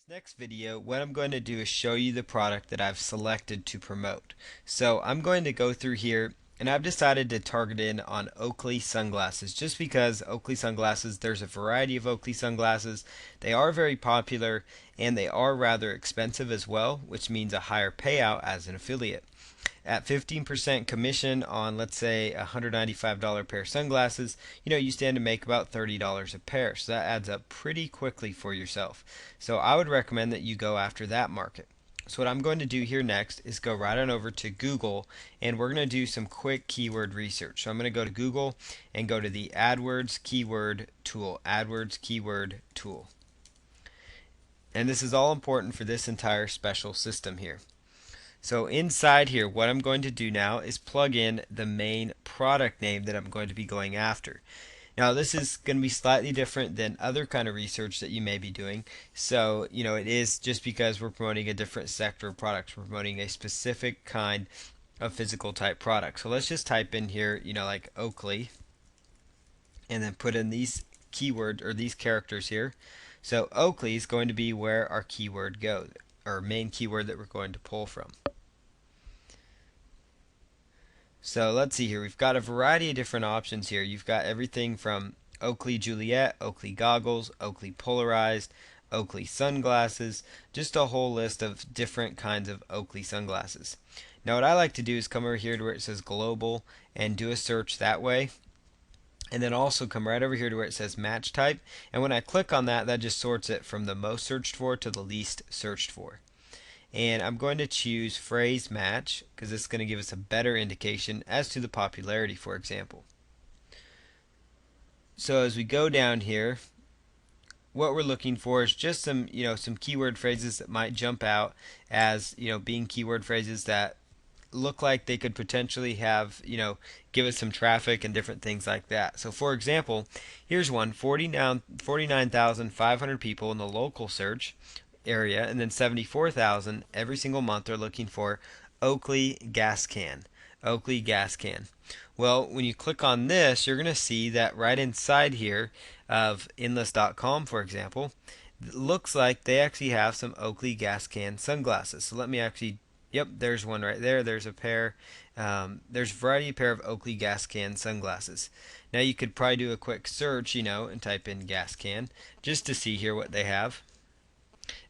Next video, what I'm going to do is show you the product that I've selected to promote. So I'm going to go through here and I've decided to target in on Oakley sunglasses just because Oakley sunglasses, there's a variety of Oakley sunglasses. They are very popular and they are rather expensive as well, which means a higher payout as an affiliate. At 15% commission on, let's say, a $195 pair of sunglasses, you stand to make about $30 a pair. So that adds up pretty quickly for yourself. So I would recommend that you go after that market. So what I'm going to do here next is go right on over to Google and we're going to do some quick keyword research. So I'm going to go to Google and go to the AdWords keyword tool. AdWords keyword tool. And this is all important for this entire special system here. So inside here, what I'm going to do now is plug in the main product name that I'm going to be going after. Now this is going to be slightly different than other kind of research that you may be doing. So, it is just because we're promoting a different sector of products. We're promoting a specific kind of physical type product. So let's just type in here, like Oakley, and then put in these keywords or these characters here. So Oakley is going to be where our keyword goes, our main keyword that we're going to pull from. So let's see here. We've got a variety of different options here. You've got everything from Oakley Juliet, Oakley goggles, Oakley polarized, Oakley sunglasses, just a whole list of different kinds of Oakley sunglasses. Now what I like to do is come over here to where it says global and do a search that way. And then also come right over here to where it says match type. And when I click on that, that just sorts it from the most searched for to the least searched for. And I'm going to choose phrase match because this is going to give us a better indication as to the popularity, for example. So as we go down here, what we're looking for is just some keyword phrases that might jump out as being keyword phrases that look like they could potentially have give us some traffic and different things like that. So for example, here's one: 49,500 people in the local search area, and then 74,000 every single month are looking for Oakley gas can. Oakley gas can. Well, when you click on this, you're going to see that right inside here of endless.com, for example, it looks like they actually have some Oakley gas can sunglasses. So let me actually, yep, there's one right there. There's a pair. There's a variety of pair of Oakley gas can sunglasses. Now you could probably do a quick search, and type in gas can just to see here what they have.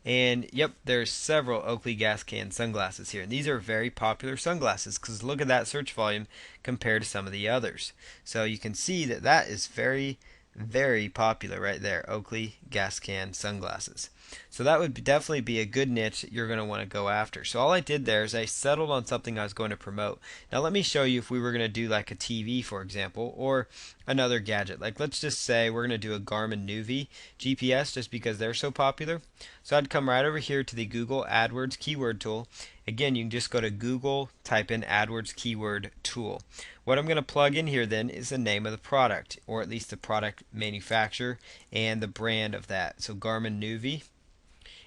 And yep, there's several Oakley gas can sunglasses here. And these are very popular sunglasses because look at that search volume compared to some of the others. So you can see that that is very, very popular right there. Oakley gas can sunglasses. So that would definitely be a good niche that you're going to want to go after. So all I did there is I settled on something I was going to promote. Now let me show you if we were going to do like a TV, for example, or another gadget. Like let's just say we're going to do a Garmin Nuvi GPS just because they're so popular. So I'd come right over here to the Google AdWords keyword tool. Again, you can just go to Google, type in AdWords keyword tool. What I'm going to plug in here then is the name of the product, or at least the product manufacturer and the brand of that. So Garmin Nuvi.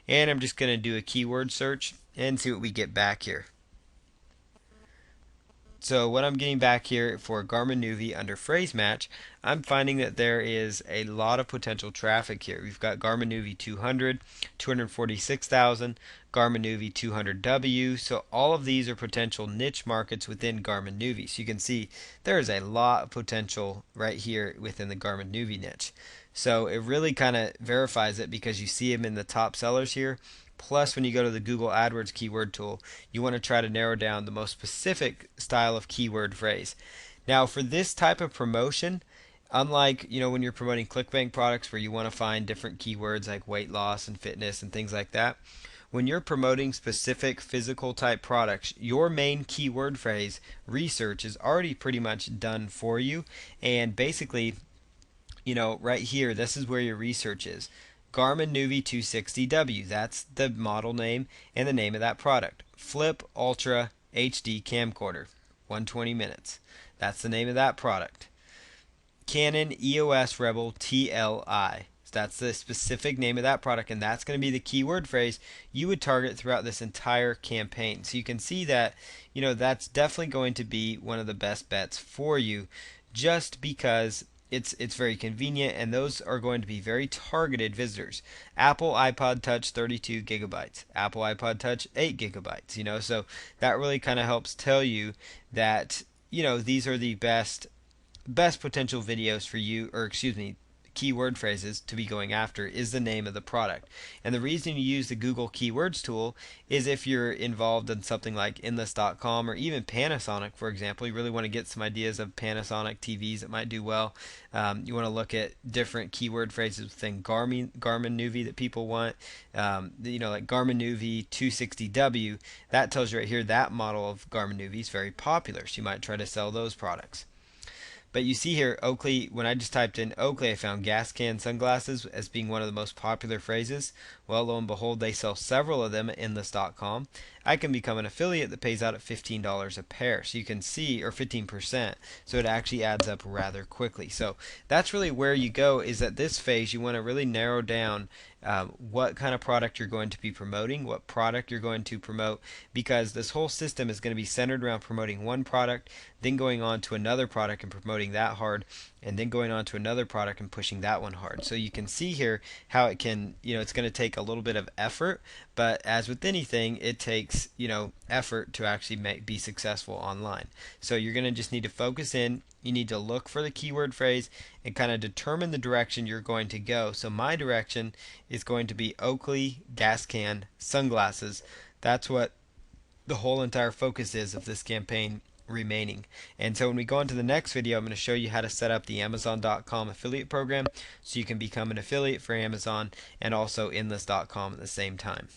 And I'm just going to do a keyword search and see what we get back here. So what I'm getting back here for Garmin Nuvi under phrase match, I'm finding that there is a lot of potential traffic here. We've got Garmin Nuvi 200, 246,000, Garmin Nuvi 200W. So all of these are potential niche markets within Garmin Nuvi. So you can see there is a lot of potential right here within the Garmin Nuvi niche. So it really kind of verifies it because you see them in the top sellers here. Plus, when you go to the Google AdWords keyword tool, you want to try to narrow down the most specific style of keyword phrase. Now, for this type of promotion, unlike when you're promoting ClickBank products where you want to find different keywords like weight loss and fitness and things like that, when you're promoting specific physical type products, your main keyword phrase research is already pretty much done for you, and basically right here, this is where your research is. Garmin Nuvi 260W, that's the model name and the name of that product. Flip Ultra HD camcorder, 120 minutes. That's the name of that product. Canon EOS Rebel TLI. That's the specific name of that product, and that's going to be the keyword phrase you would target throughout this entire campaign. So you can see that, that's definitely going to be one of the best bets for you just because it's very convenient, and those are going to be very targeted visitors. Apple iPod Touch 32 gigabytes, Apple iPod Touch 8 gigabytes, so that really kind of helps tell you that these are the best potential videos for you, or excuse me, keyword phrases to be going after is the name of the product. And the reason you use the Google Keywords tool is if you're involved in something like Enlist.com or even Panasonic, for example. You really want to get some ideas of Panasonic TVs that might do well. You want to look at different keyword phrases within Garmin Nuvi that people want. Like Garmin Nuvi 260W, that tells you right here that model of Garmin Nuvi is very popular, so you might try to sell those products. But you see here, Oakley, when I just typed in Oakley, I found gas can sunglasses as being one of the most popular phrases. Well, lo and behold, they sell several of them at Enlist.com. I can become an affiliate that pays out at $15 a pair. So you can see, or 15%. So it actually adds up rather quickly. So that's really where you go, is at this phase, you want to really narrow down what kind of product you're going to be promoting, what product you're going to promote, because this whole system is going to be centered around promoting one product, then going on to another product and promoting that hard, and then going on to another product and pushing that one hard. So you can see here how it can, it's going to take a little bit of effort, but as with anything, it takes, effort to actually be successful online. So you're going to just need to focus in. You need to look for the keyword phrase and kind of determine the direction you're going to go. So my direction is going to be Oakley gas can sunglasses. That's what the whole entire focus is of this campaign remaining. And so when we go on to the next video, I'm going to show you how to set up the Amazon.com affiliate program so you can become an affiliate for Amazon and also Enlist.com at the same time.